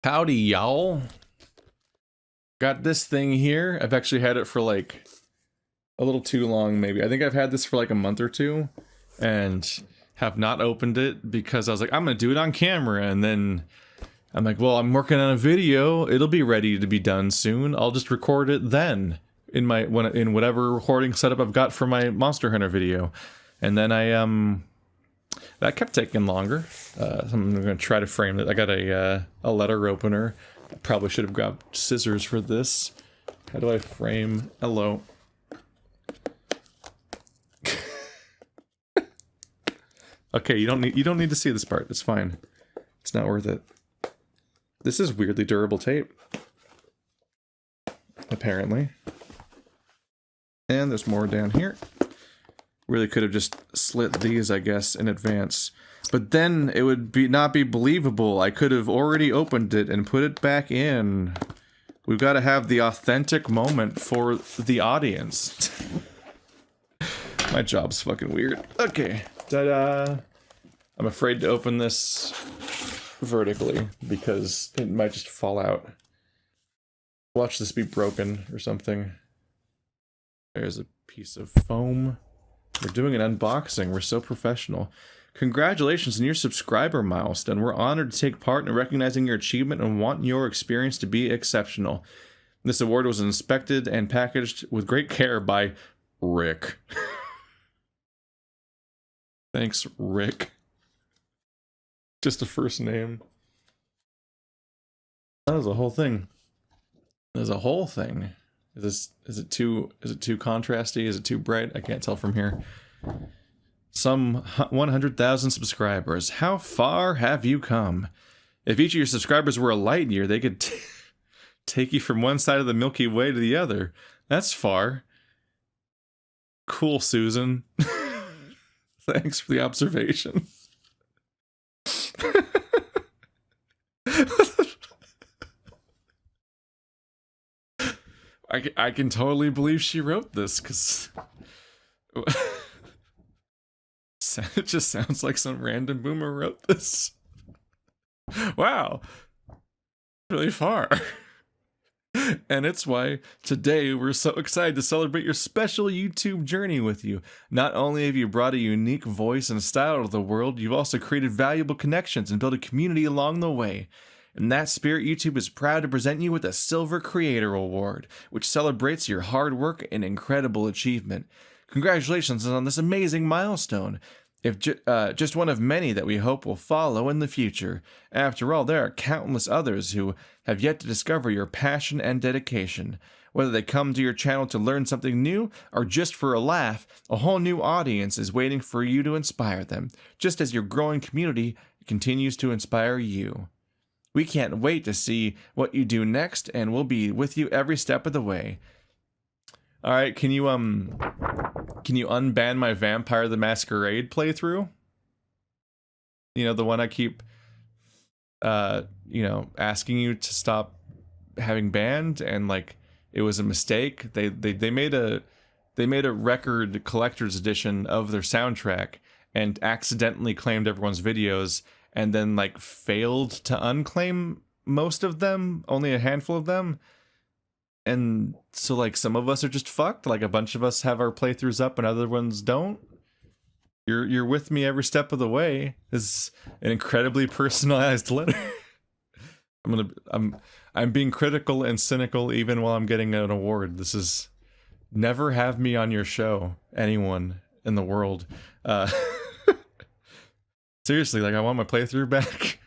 Howdy, y'all. Got this thing here. I've actually had it for like a little too long, maybe. I think I've had this for like a month or two and have not opened it because I was like, I'm gonna do it on camera. And then I'm like, well, I'm working on a video. It'll be ready to be done soon. I'll just record it then in whatever recording setup I've got for my Monster Hunter video. And then that kept taking longer. So I'm gonna try to frame it. I got a letter opener. I probably should have grabbed scissors for this. How do I frame? Hello. Okay, you don't need to see this part. It's fine. It's not worth it. This is weirdly durable tape. Apparently. And there's more down here. Really could have just slit these, I guess, in advance. But then it would not be believable. I could have already opened it and put it back in. We've got to have the authentic moment for the audience. My job's fucking weird. Okay. Ta-da! I'm afraid to open this vertically because it might just fall out. Watch this be broken or something. There's a piece of foam. We're doing an unboxing. We're so professional. Congratulations on your subscriber milestone. We're honored to take part in recognizing your achievement and want your experience to be exceptional. This award was inspected and packaged with great care by Rick. Thanks, Rick. Just a first name. That was a whole thing. There's a whole thing. Is it too contrasty? Is it too bright? I can't tell from here. Some 100,000 subscribers. How far have you come? If each of your subscribers were a light year, they could take you from one side of the Milky Way to the other. That's far. Cool, Susan. Thanks for the observation. I can totally believe she wrote this, because it just sounds like some random boomer wrote this. Wow. Really far. And it's why today we're so excited to celebrate your special YouTube journey with you. Not only have you brought a unique voice and style to the world, you've also created valuable connections and built a community along the way. In that spirit, YouTube is proud to present you with a Silver Creator Award, which celebrates your hard work and incredible achievement. Congratulations on this amazing milestone. If just one of many that we hope will follow in the future. After all, there are countless others who have yet to discover your passion and dedication. Whether they come to your channel to learn something new or just for a laugh, a whole new audience is waiting for you to inspire them, just as your growing community continues to inspire you. We can't wait to see what you do next, and we'll be with you every step of the way. All right, can you unban my Vampire the Masquerade playthrough? You know, the one I keep asking you to stop having banned, and like it was a mistake. They made a record collector's edition of their soundtrack and accidentally claimed everyone's videos and then like failed to unclaim most of them, only a handful of them. And so, like, some of us are just fucked. Like, a bunch of us have our playthroughs up and other ones don't. You're with me every step of the way. This is an incredibly personalized letter. I'm being critical and cynical even while I'm getting an award. This is... Never have me on your show, anyone in the world. Seriously, like, I want my playthrough back.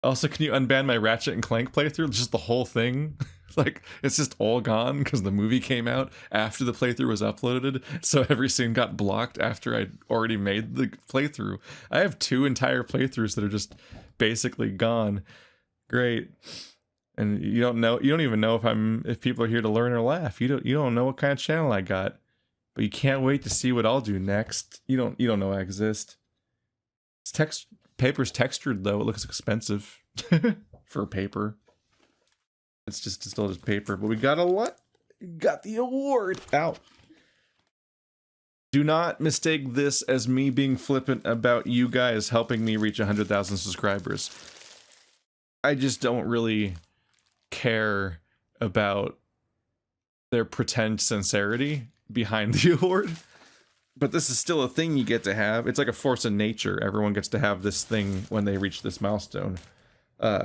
Also, can you unban my Ratchet and Clank playthrough? Just the whole thing? Like, it's just all gone because the movie came out after the playthrough was uploaded, so every scene got blocked after I'd already made the playthrough. I have 2 entire playthroughs that are just basically gone. Great. And you don't even know if people are here to learn or laugh. You don't know what kind of channel I got. But you can't wait to see what I'll do next. You don't know I exist. Paper's textured though. It looks expensive for paper. It's still just paper, but we got got the award. Ow. Do not mistake this as me being flippant about you guys helping me reach 100,000 subscribers. I just don't really care about their pretend sincerity behind the award. But this is still a thing you get to have. It's like a force of nature. Everyone gets to have this thing when they reach this milestone,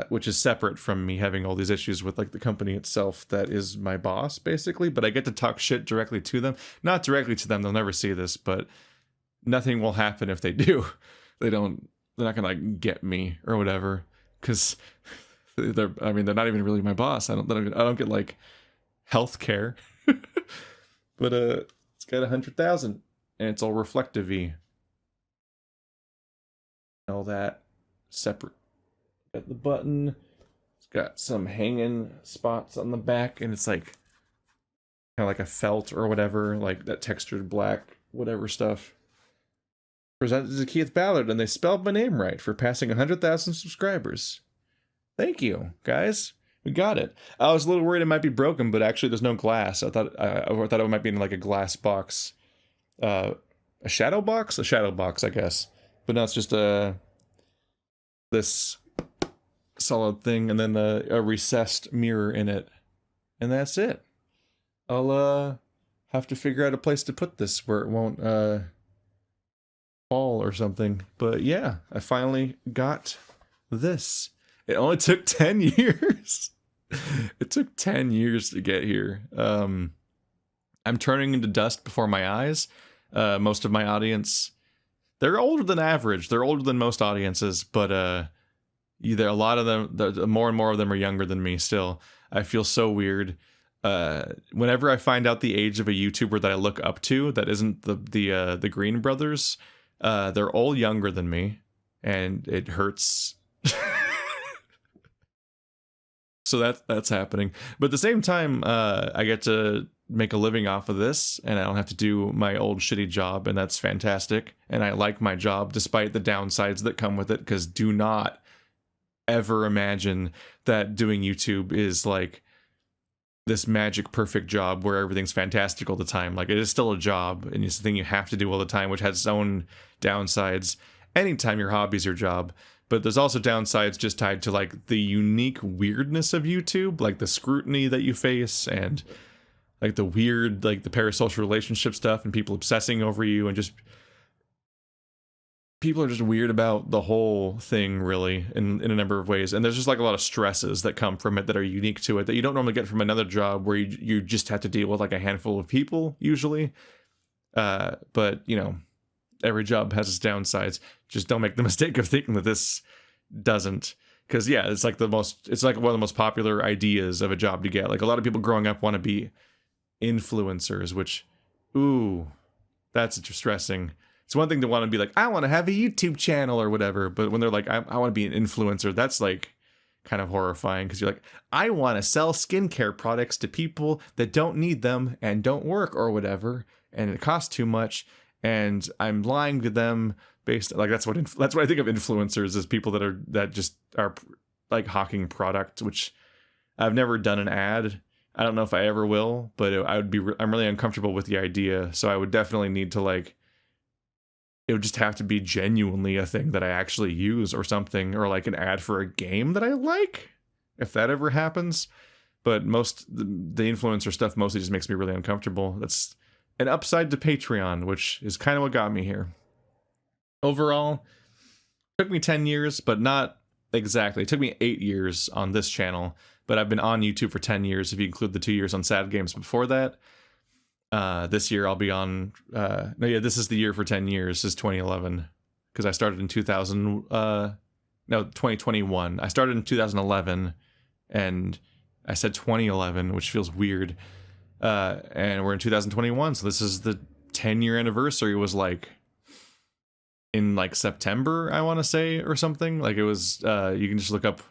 which is separate from me having all these issues with like the company itself that is my boss, basically. But I get to talk shit directly to them. Not directly to them, they'll never see this, but nothing will happen if they do. They're not gonna like get me or whatever, because they're not even really my boss. I don't get like health care. But it's got 100,000. And it's all reflective-y. All that separate. Got the button. It's got some hanging spots on the back, and it's like kind of like a felt or whatever, like that textured black whatever stuff. Presented to Keith Ballard, and they spelled my name right for passing 100,000 subscribers. Thank you, guys. We got it. I was a little worried it might be broken, but actually there's no glass. I thought it might be in like a glass box. A shadow box, I guess, but no, it's just this solid thing, and then a recessed mirror in it, and that's it. I'll have to figure out a place to put this where it won't fall or something. But yeah, I finally got this. It only took 10 years. It took 10 years to get here. I'm turning into dust before my eyes. Most of my audience, they're older than average. They're older than most audiences, but either a lot of them, more and more of them are younger than me still. I feel so weird. Whenever I find out the age of a YouTuber that I look up to that isn't the Green Brothers, they're all younger than me, and it hurts. So that's happening. But at the same time, I get to make a living off of this, and I don't have to do my old shitty job, and that's fantastic. And I like my job despite the downsides that come with it, because do not ever imagine that doing YouTube is like this magic perfect job where everything's fantastic all the time. Like, it is still a job, and it's a thing you have to do all the time, which has its own downsides. Anytime your hobby's your job. But there's also downsides just tied to like the unique weirdness of YouTube, like the scrutiny that you face, and like the weird, like the parasocial relationship stuff, and people obsessing over you, and just people are just weird about the whole thing, really, in a number of ways. And there's just like a lot of stresses that come from it that are unique to it that you don't normally get from another job where you just have to deal with like a handful of people usually. But you know, every job has its downsides. Just don't make the mistake of thinking that this doesn't. Because yeah, it's like one of the most popular ideas of a job to get. Like, a lot of people growing up want to be influencers, which, ooh, that's distressing. It's one thing to want to be like, I want to have a YouTube channel or whatever. But when they're like, I want to be an influencer, that's like kind of horrifying, because you're like, I want to sell skincare products to people that don't need them and don't work or whatever, and it costs too much. And I'm lying to them based, like, that's what I think of influencers, as people that just are like hawking product, which I've never done an ad. I don't know if I ever will, but I'm really uncomfortable with the idea. So I would definitely need to, like, it would just have to be genuinely a thing that I actually use or something, or like an ad for a game that I like, if that ever happens. But the influencer stuff mostly just makes me really uncomfortable. That's an upside to Patreon, which is kind of what got me here. Overall, it took me 10 years, but not exactly. It took me 8 years on this channel, but I've been on YouTube for 10 years if you include the 2 years on Sad Games before that. This year I'll be on... this is the year for 10 years. This is 2011, because I started in 2021. I started in 2011, and I said 2011, which feels weird. And we're in 2021, so this is the 10-year anniversary. Was like in like September, I want to say, or something. Like, it was, you can just look up,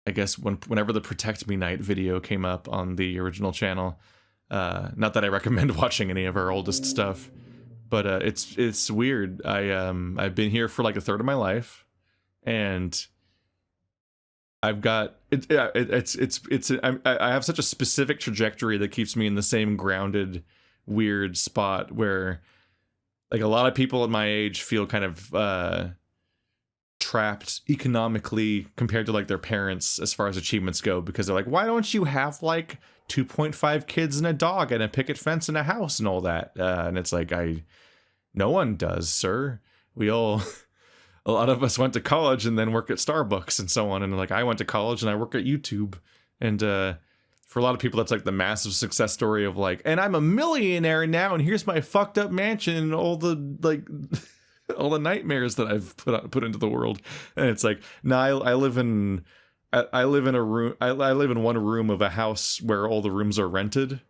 I guess, whenever the Protect Me Night video came up on the original channel. Not that I recommend watching any of our oldest stuff, but it's weird. I've been here for like a third of my life, and I've got I have such a specific trajectory that keeps me in the same grounded, weird spot where, like, a lot of people at my age feel kind of trapped economically compared to like their parents as far as achievements go, because they're like, why don't you have like 2.5 kids and a dog and a picket fence and a house and all that? And it's like, no one does, sir. We all, a lot of us went to college and then work at Starbucks and so on. And like, I went to college and I work at YouTube. And for a lot of people, that's like the massive success story of like, and I'm a millionaire now, and here's my fucked up mansion and all the like all the nightmares that I've put into the world. And it's like, no, I live in a room. I live in one room of a house where all the rooms are rented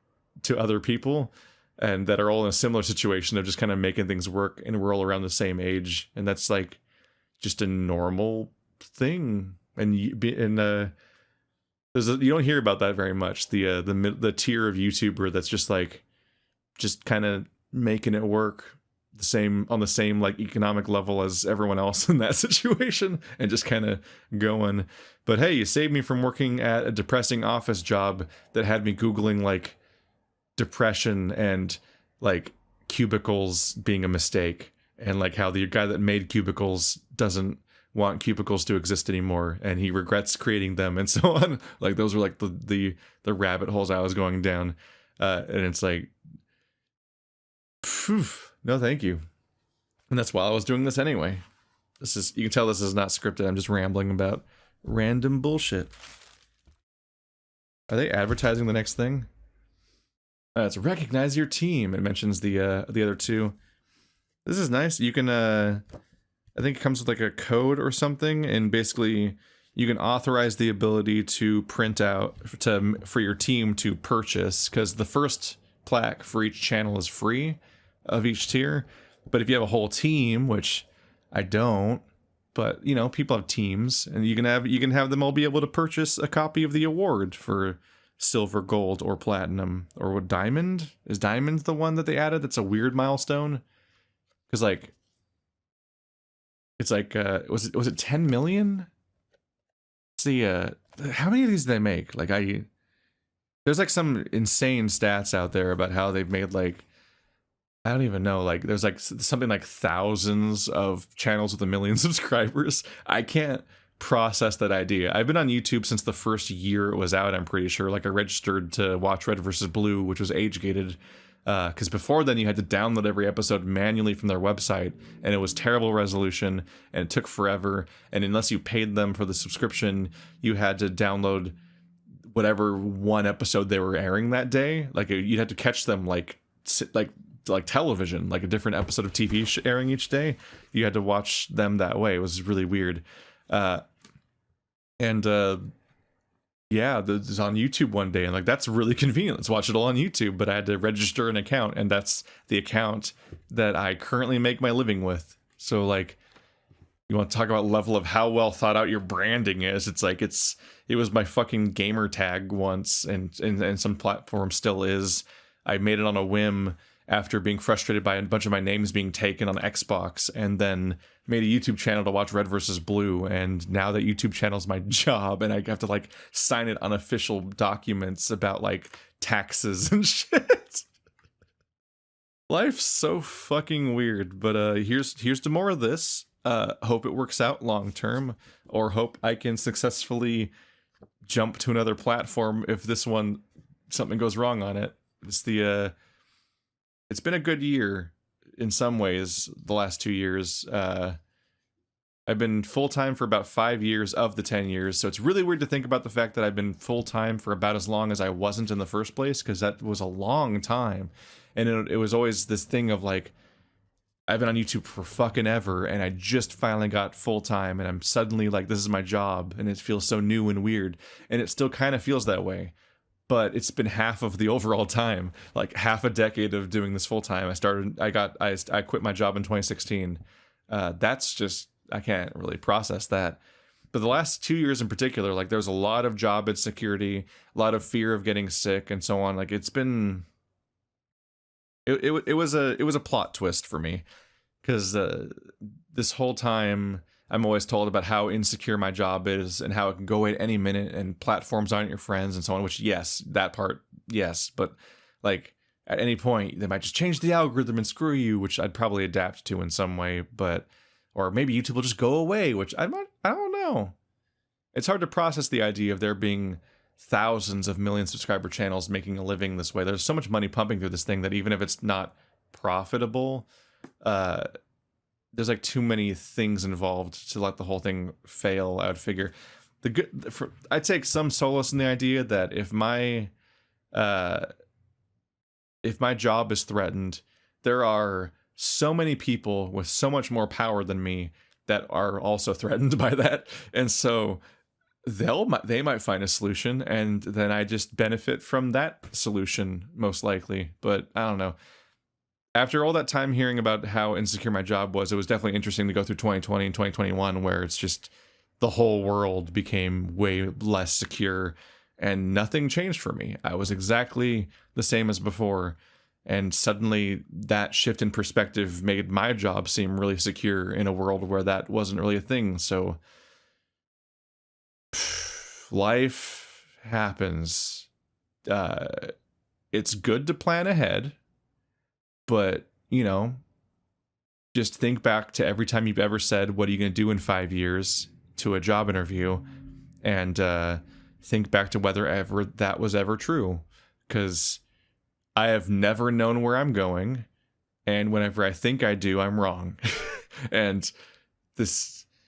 to other people, and that are all in a similar situation of just kind of making things work. And we're all around the same age, and that's like just a normal thing. And you don't hear about that very much. The tier of YouTuber that's just kind of making it work on the same like economic level as everyone else in that situation, and just kind of going. But hey, you saved me from working at a depressing office job that had me Googling like depression and like cubicles being a mistake, and like how the guy that made cubicles doesn't want cubicles to exist anymore, and he regrets creating them, and so on. Like those were like the rabbit holes I was going down, and it's like, phew, no thank you. And that's why I was doing this anyway. You can tell this is not scripted. I'm just rambling about random bullshit. Are they advertising the next thing? It's recognize your team. It mentions the other two. This is nice. You can I think it comes with like a code or something, and basically you can authorize the ability to print out for your team to purchase, because the first plaque for each channel is free of each tier. But if you have a whole team, which I don't, but you know, people have teams, and you can have them all be able to purchase a copy of the award for silver, gold, or platinum, or what, diamond? Is diamond the one that they added? That's a weird milestone, because like, it's like was it 10 million? See, how many of these did they make? Like there's like some insane stats out there about how they've made like, I don't even know, like there's like something like thousands of channels with 1 million subscribers. I can't process that idea. I've been on YouTube since the first year it was out, I'm pretty sure. Like I registered to watch Red vs. Blue, which was age gated, because before then you had to download every episode manually from their website, and it was terrible resolution, and it took forever, and unless you paid them for the subscription, you had to download whatever one episode they were airing that day. Like you'd have to catch them like television, like a different episode of TV airing each day. You had to watch them that way. It was really weird. Yeah, this is on YouTube one day, and like that's really convenient. Let's watch it all on YouTube. But I had to register an account, and that's the account that I currently make my living with. So like, you want to talk about level of how well thought out your branding is? It's like it was my fucking gamer tag once, and some platform still is. I made it on a whim after being frustrated by a bunch of my names being taken on Xbox, and then made a YouTube channel to watch Red vs. Blue. And now that YouTube channel is my job, and I have to like sign it on official documents about like taxes and shit. Life's so fucking weird. But here's to more of this. Hope it works out long term, or hope I can successfully jump to another platform if this one, something goes wrong on it. It's been a good year in some ways, the last 2 years. I've been full-time for about 5 years of the 10 years, so it's really weird to think about the fact that I've been full-time for about as long as I wasn't in the first place, because that was a long time. And it was always this thing of like, I've been on YouTube for fucking ever, and I just finally got full-time, and I'm suddenly like, this is my job, and it feels so new and weird. And it still kind of feels that way. But it's been half of the overall time, like half a decade of doing this full time. I quit my job in 2016. That's just, I can't really process that. But the last 2 years in particular, like there was a lot of job insecurity, a lot of fear of getting sick and so on. Like it's been, it was a plot twist for me, because this whole time I'm always told about how insecure my job is and how it can go away at any minute, and platforms aren't your friends and so on, which yes, that part, yes. But like at any point they might just change the algorithm and screw you, which I'd probably adapt to in some way, or maybe YouTube will just go away, which I don't know. It's hard to process the idea of there being thousands of million subscriber channels making a living this way. There's so much money pumping through this thing that even if it's not profitable, there's like too many things involved to let the whole thing fail. I would figure I take some solace in the idea that if my job is threatened, there are so many people with so much more power than me that are also threatened by that, and so they might find a solution, and then I just benefit from that solution most likely. But I don't know. After all that time hearing about how insecure my job was, it was definitely interesting to go through 2020 and 2021, where it's just the whole world became way less secure and nothing changed for me. I was exactly the same as before. And suddenly that shift in perspective made my job seem really secure in a world where that wasn't really a thing. So life happens. It's good to plan ahead, but, you know, just think back to every time you've ever said, what are you going to do in 5 years to a job interview, and think back to whether ever that was ever true. Because I have never known where I'm going, and whenever I think I do, I'm wrong. And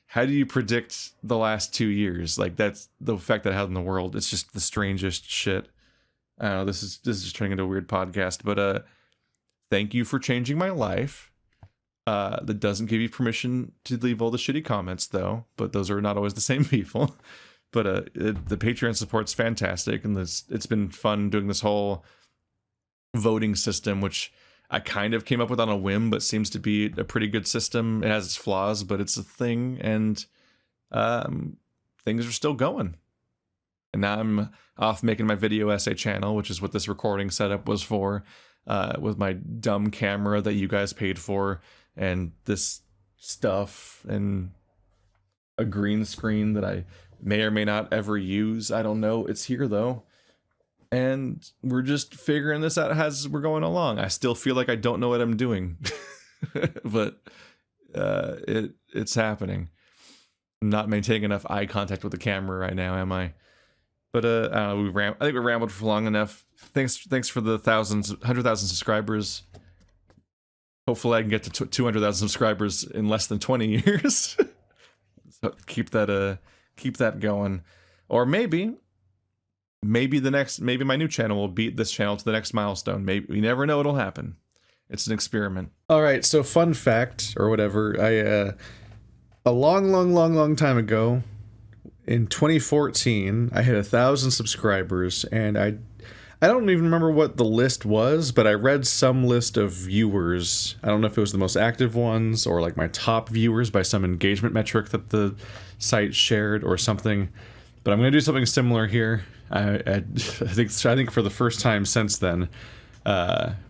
how do you predict the last 2 years? Like, that's the effect that had in the world. It's just the strangest shit. I don't know, this is just turning into a weird podcast, but thank you for changing my life. That doesn't give you permission to leave all the shitty comments, though, but those are not always the same people. But the Patreon support's fantastic, and it's been fun doing this whole voting system, which I kind of came up with on a whim, but seems to be a pretty good system. It has its flaws, but it's a thing, and things are still going. And now I'm off making my video essay channel, which is what this recording setup was for, with my dumb camera that you guys paid for, and this stuff, and a green screen that I may or may not ever use. I don't know. It's here, though. And we're just figuring this out as we're going along. I still feel like I don't know what I'm doing. But it's happening. I'm not maintaining enough eye contact with the camera right now, am I? But I don't know, I think we rambled for long enough. Thanks for the 100,000 subscribers. Hopefully I can get to 200,000 subscribers in less than 20 years. So keep that going. Or maybe my new channel will beat this channel to the next milestone. Maybe, you never know what'll happen. It's an experiment. All right, so fun fact or whatever, a long time ago, in 2014, I hit 1,000 subscribers, and I don't even remember what the list was, but I read some list of viewers. I don't know if it was the most active ones or like my top viewers by some engagement metric that the site shared or something. But I'm going to do something similar here. I think for the first time since then,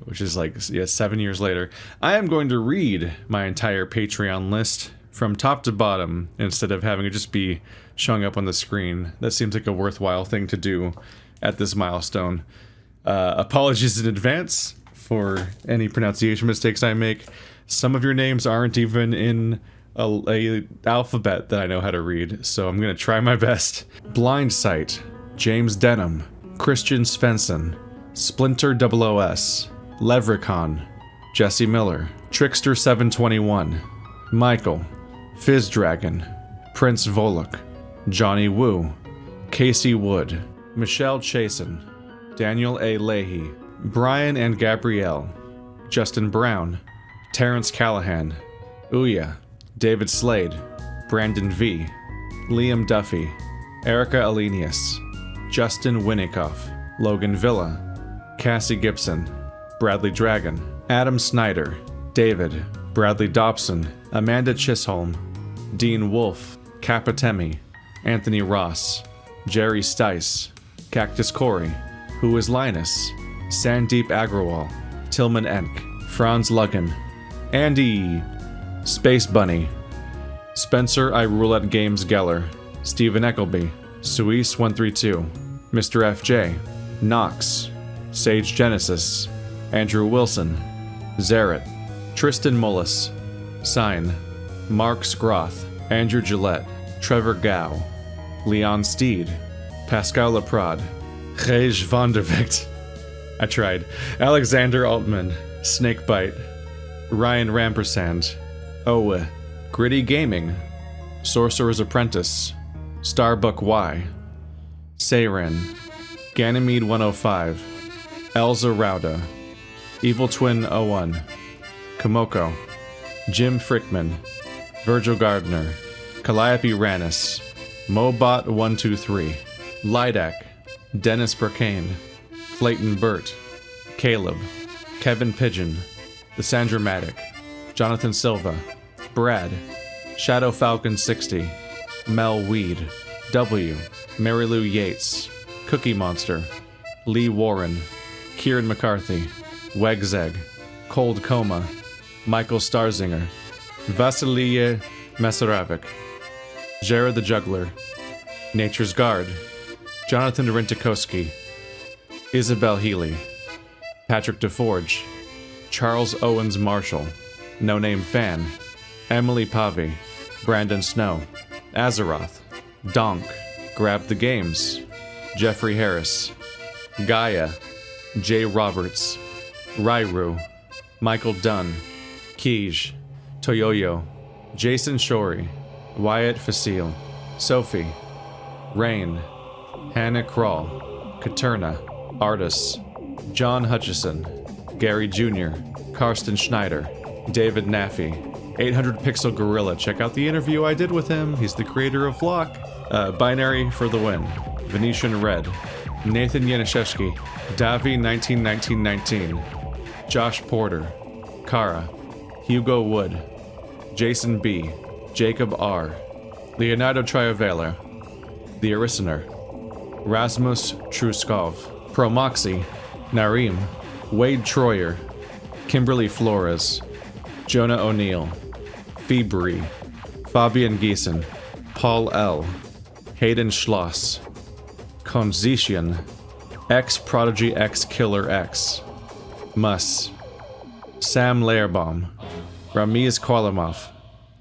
which is like 7 years later, I am going to read my entire Patreon list from top to bottom instead of having it just be showing up on the screen. That seems like a worthwhile thing to do at this milestone. Apologies in advance for any pronunciation mistakes I make. Some of your names aren't even in a alphabet that I know how to read, so I'm gonna try my best. Blind Sight, James Denham, Christian Svensson, Splinter 00S, Levricon, Jesse Miller, Trickster 721, Michael, Fizz Dragon, Prince Volok, Johnny Woo, Casey Wood, Michelle Chasen, Daniel A. Leahy, Brian and Gabrielle, Justin Brown, Terrence Callahan, Ouya, David Slade, Brandon V, Liam Duffy, Erica Alenius, Justin Winnikoff, Logan Villa, Cassie Gibson, Bradley Dragon, Adam Snyder, David, Bradley Dobson, Amanda Chisholm, Dean Wolf, Kapatemi, Anthony Ross, Jerry Stice, Cactus Corey, Who is Linus, Sandeep Agrawal, Tillman Enk, Franz Luggen, Andy, Space Bunny, Spencer I Roulette Games Geller, Stephen Eckleby, Suis132, Mr. FJ, Knox, Sage Genesis, Andrew Wilson, Zaret, Tristan Mullis, Sign, Mark Scroth, Andrew Gillette, Trevor Gow, Leon Steed, Pascal Laprade, Gijs van der Vicht. I tried. Alexander Altman, Snakebite, Ryan Rampersand, Owe, Gritty Gaming, Sorcerer's Apprentice, Starbuck Y, Seiren, Ganymede 105, Elza Rauda, Evil Twin 01, Komoko, Jim Frickman, Virgil Gardner, Calliope Rannis, Mobot 123, Lidak, Dennis Burkane, Clayton Burt, Caleb, Kevin Pigeon, The Sandramatic, Jonathan Silva, Brad, Shadow Falcon 60, Mel Weed, W, Mary Lou Yates, Cookie Monster, Lee Warren, Kieran McCarthy, Wegzeg, Cold Coma, Michael Starzinger, Vasiliy Masaravik, Jared the Juggler, Nature's Guard, Jonathan Rentikoski, Isabel Healy, Patrick DeForge, Charles Owens Marshall, No Name Fan, Emily Pavi, Brandon Snow, Azeroth, Donk, Grab the Games, Jeffrey Harris, Gaia, Jay Roberts, Rairu, Michael Dunn, Kij, Toyoyo, Jason Shorey, Wyatt Facile, Sophie, Rain, Hannah Krall, Katerna, Artis, John Hutchison, Gary Jr., Karsten Schneider, David Naffey, 800 Pixel Gorilla. Check out the interview I did with him. He's the creator of Flock. Binary for the win. Venetian Red, Nathan Yanishevsky, Davi 191919, Josh Porter, Kara, Hugo Wood, Jason B, Jacob R, Leonardo Triovela, The Aristoner, Rasmus Truskov, Promoxy, Narim, Wade Troyer, Kimberly Flores, Jonah O'Neill, Febri, Fabian Giesen, Paul L, Hayden Schloss, Konzitian, X Prodigy X Killer X, Mus, Sam Lairbaum, Ramiz Kwarlamov,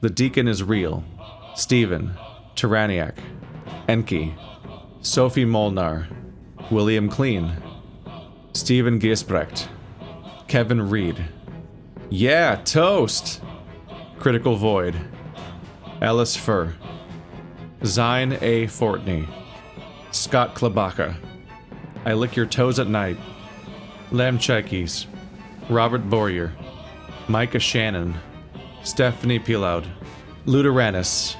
The Deacon is Real, Steven, Tyranniac, Enki, Sophie Molnar, William Clean, Stephen Gisbrecht, Kevin Reed, Yeah, Toast, Critical Void, Ellis Fur, Zine A. Fortney, Scott Klabaka, I Lick Your Toes at Night, Lamb Chekis, Robert Boyer, Micah Shannon, Stephanie Pilaud, Luderanis,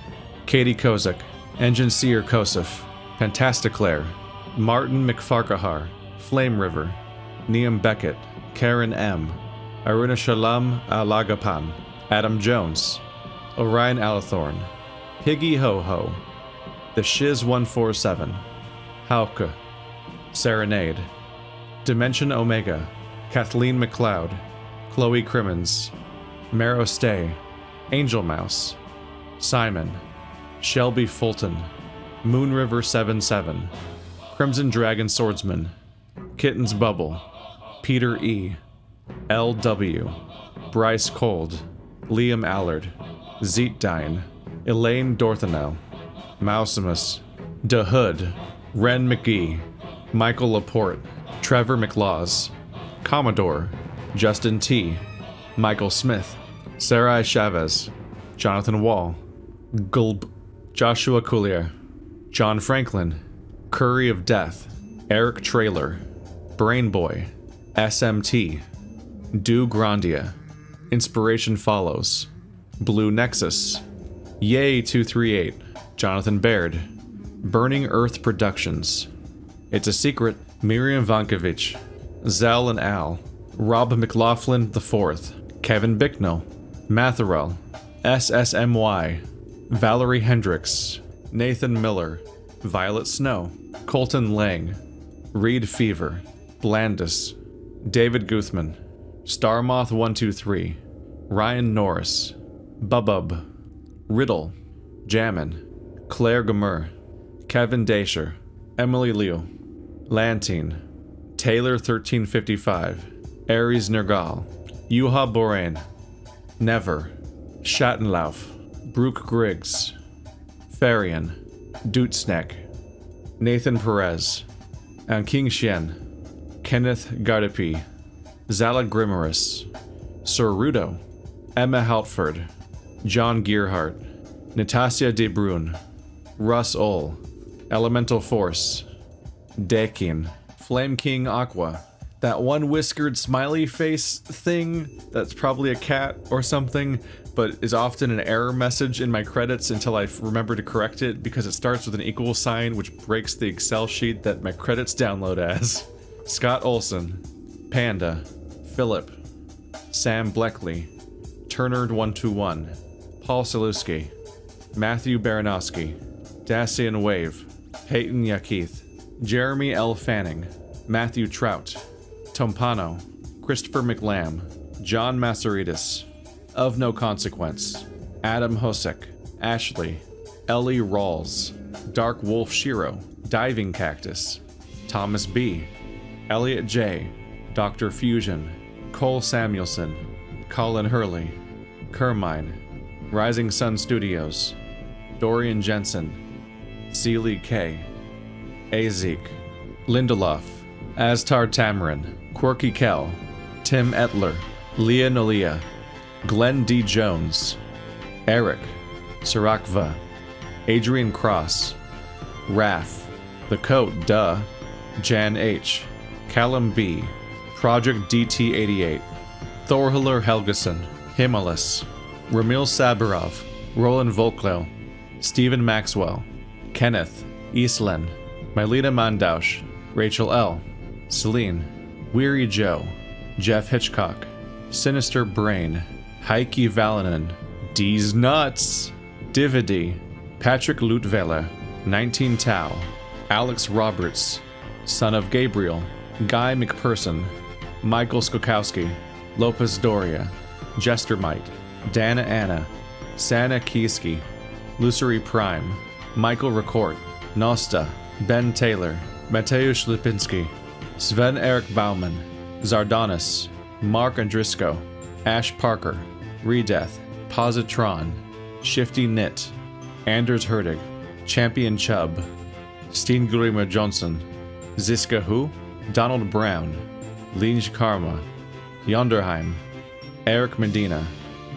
Katie Kozak, Engine Seer Kosef, Fantasticlaire, Martin McFarkahar, Flame River, Neam Beckett, Karen M, Aruna Shalom Alagapan, Adam Jones, Orion Alathorn, Piggy Ho Ho, The Shiz 147, Hauke, Serenade, Dimension Omega, Kathleen McLeod, Chloe Crimmins, Marrow Stay, Angel Mouse, Simon, Shelby Fulton, Moon River 77, Crimson Dragon Swordsman, Kitten's Bubble, Peter E, L.W., Bryce Cold, Liam Allard, Zeetdine, Elaine Dorthanel, Mousimus, De Hood, Ren McGee, Michael Laporte, Trevor McLaws, Commodore, Justin T, Michael Smith, Sarai Chavez, Jonathan Wall, Gulb, Joshua Coulier, John Franklin, Curry of Death, Eric Trailer, Brainboy, SMT, Do Grandia, Inspiration Follows, Blue Nexus, Yay 238, Jonathan Baird, Burning Earth Productions, It's a Secret, Miriam Vankovich, Zell and Al, Rob McLaughlin IV, Kevin Bicknell, Matherell, SSMY, Valerie Hendricks, Nathan Miller, Violet Snow, Colton Lang, Reed Fever, Blandis, David Guthman, Starmoth 123, Ryan Norris, Bubub, Riddle, Jammin, Claire Gamer, Kevin Dasher, Emily Liu, Lantine, Taylor 1355, Aries Nergal, Yuha Borain, Never, Schattenlauf, Brooke Griggs, Farian, Dutesneck, Nathan Perez, King Xian, Kenneth Gardapi, Zala Grimaris, Sir Rudo, Emma Haltford, John Gearhart, Natasha De Bruyne, Russ Oll, Elemental Force, Dekin, Flame King Aqua, that one whiskered smiley face thing that's probably a cat or something, but is often an error message in my credits until I remember to correct it because it starts with an equal sign which breaks the Excel sheet that my credits download as. Scott Olson, Panda, Philip, Sam Bleckley, Turner121, Paul Saluski, Matthew Baranowski, Dacian Wave, Peyton Yakith, Jeremy L. Fanning, Matthew Trout, Tompano, Christopher McLam, John Massaridis, Of No Consequence, Adam Hosek, Ashley, Ellie Rawls, Dark Wolf Shiro, Diving Cactus, Thomas B., Elliot J., Dr. Fusion, Cole Samuelson, Colin Hurley, Kermine, Rising Sun Studios, Dorian Jensen, Seeley K., Azek, Lindelof, Astar Tamarin, Quirky Kell, Tim Etler, Leah Nolia, Glenn D. Jones, Eric, Sirakva, Adrian Cross, Raf, The Coat, Duh, Jan H., Callum B., Project DT88, Thorhiller Helgeson, Himalis, Ramil Sabirov, Roland Volklo, Stephen Maxwell, Kenneth, Eastland, Mylena Mandausch, Rachel L., Celine, Weary Joe, Jeff Hitchcock, Sinister Brain, Heike Valonen, D's Nuts, Dividi, Patrick Lutvela, 19 Tau, Alex Roberts, Son of Gabriel, Guy McPherson, Michael Skokowski, Lopez Doria, Jestermite, Dana Anna, Sana Kieski, Lucery Prime, Michael Record, Nosta, Ben Taylor, Mateusz Lipinski, Sven Eric Bauman, Zardonis, Mark Andrisco, Ash Parker, Redeath, Positron, Shifty Knit, Anders Herdig, Champion Chubb, Steen Gurima Johnson, Ziska Who, Donald Brown, Linj Karma, Yonderheim, Eric Medina,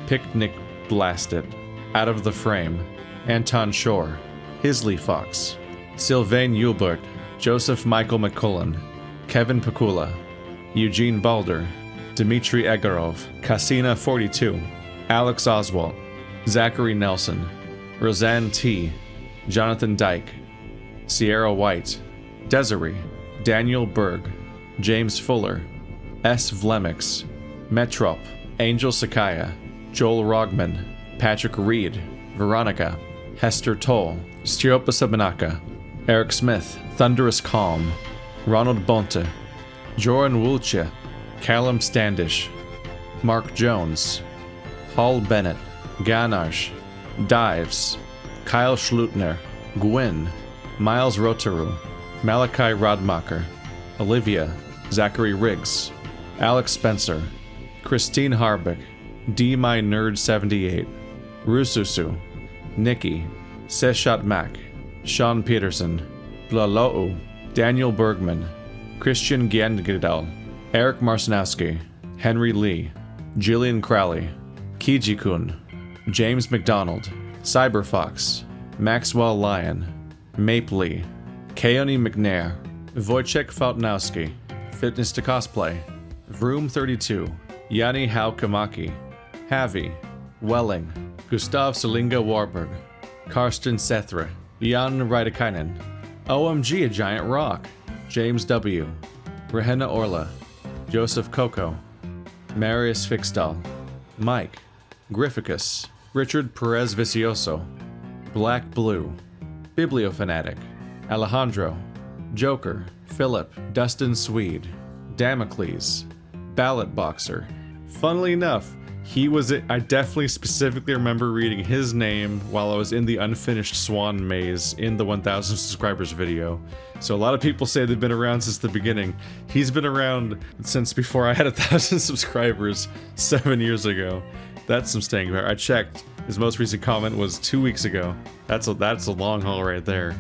Picnic Blasted, Out of the Frame, Anton Shore, Hisley Fox, Sylvain Eulbert, Joseph Michael McCullen, Kevin Pakula, Eugene Balder, Dmitry Egarov, Casina 42, Alex Oswalt, Zachary Nelson, Roseanne T., Jonathan Dyke, Sierra White, Desiree, Daniel Berg, James Fuller, S. Vlemix, Metrop, Angel Sakaya, Joel Rogman, Patrick Reed, Veronica, Hester Toll, Stiropa Sabanaka, Eric Smith, Thunderous Calm, Ronald Bonte, Joran Wulche, Callum Standish, Mark Jones, Paul Bennett, Ganache, Dives, Kyle Schlutner, Gwyn, Miles Rotaru, Malachi Rodmacher, Olivia, Zachary Riggs, Alex Spencer, Christine Harbeck, D My Nerd 78, Rususu, Nikki, Seshat Mack, Sean Peterson, Blalo'u, Daniel Bergman, Christian Giandgidal, Eric Marcinowski, Henry Lee, Jillian Crowley, Kiji-kun, James McDonald, Cyberfox, Maxwell Lyon, Mape Lee, Keone McNair, Wojciech Faltnowski, Fitness to Cosplay, Vroom 32, Yanni Haukamaki, Havi, Welling, Gustav Selinga Warburg, Karsten Sethra, Jan Raidakainen, OMG a Giant Rock, James W., Rehenna Orla, Joseph Coco, Marius Fixdal, Mike, Grificus, Richard Perez Vicioso, Black Blue, Bibliofanatic, Alejandro, Joker, Philip, Dustin Swede, Damocles, Ballot Boxer. Funnily enough, I definitely specifically remember reading his name while I was in the unfinished Swan Maze in the 1000 subscribers video. So a lot of people say they've been around since the beginning. He's been around since before I had 1,000 subscribers 7 years ago. That's some staying power. I checked. His most recent comment was 2 weeks ago. That's a long haul right there.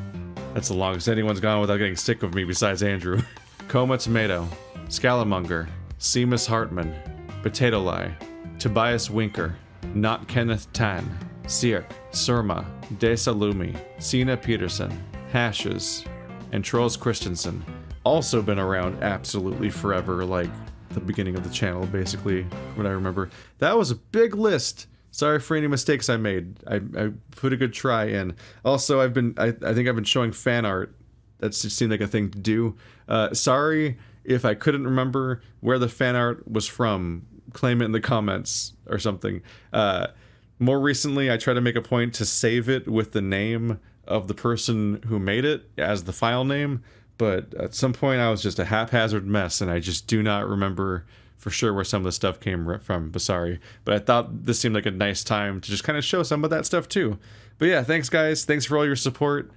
That's the longest anyone's gone without getting sick of me besides Andrew. Coma Tomato, Scalamonger, Seamus Hartman, Potato Lie, Tobias Winker, Not Kenneth Tan, Sierk, Surma, Desalumi, Sina Peterson, Hashes, and Trolls Christensen. Also been around absolutely forever, like the beginning of the channel, basically, what I remember. That was a big list. Sorry for any mistakes I made. I put a good try in. Also, I think I've been showing fan art. That seemed like a thing to do. Sorry if I couldn't remember where the fan art was from. Claim it in the comments or something. More recently, I try to make a point to save it with the name of the person who made it as the file name, but at some point I was just a haphazard mess and I just do not remember for sure where some of the stuff came from, but sorry. But I thought this seemed like a nice time to just kind of show some of that stuff too. But yeah, thanks guys, thanks for all your support.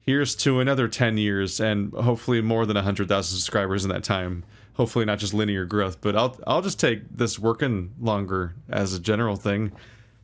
Here's to another 10 years and hopefully more than 100,000 subscribers in that time. Hopefully not just linear growth, but I'll just take this working longer as a general thing.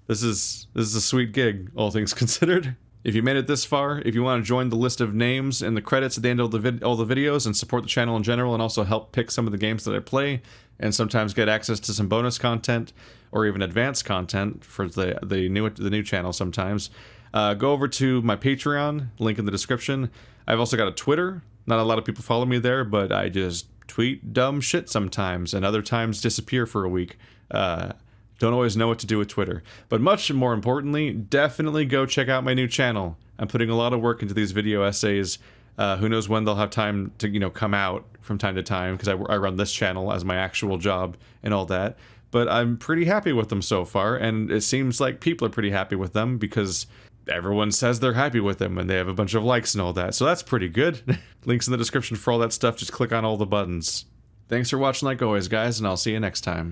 This is a sweet gig, all things considered. If you made it this far, if you want to join the list of names and the credits at the end of all the videos and support the channel in general and also help pick some of the games that I play and sometimes get access to some bonus content or even advanced content for the new channel sometimes, go over to my Patreon, link in the description. I've also got a Twitter. Not a lot of people follow me there, but I just tweet dumb shit sometimes and other times disappear for a week. Don't always know what to do with Twitter. But much more importantly, definitely go check out my new channel. I'm putting a lot of work into these video essays. Who knows when they'll have time to, come out from time to time, because I run this channel as my actual job and all that. But I'm pretty happy with them so far, and it seems like people are pretty happy with them because everyone says they're happy with them and they have a bunch of likes and all that. So that's pretty good. Links in the description for all that stuff. Just click on all the buttons. Thanks for watching like always, guys, and I'll see you next time.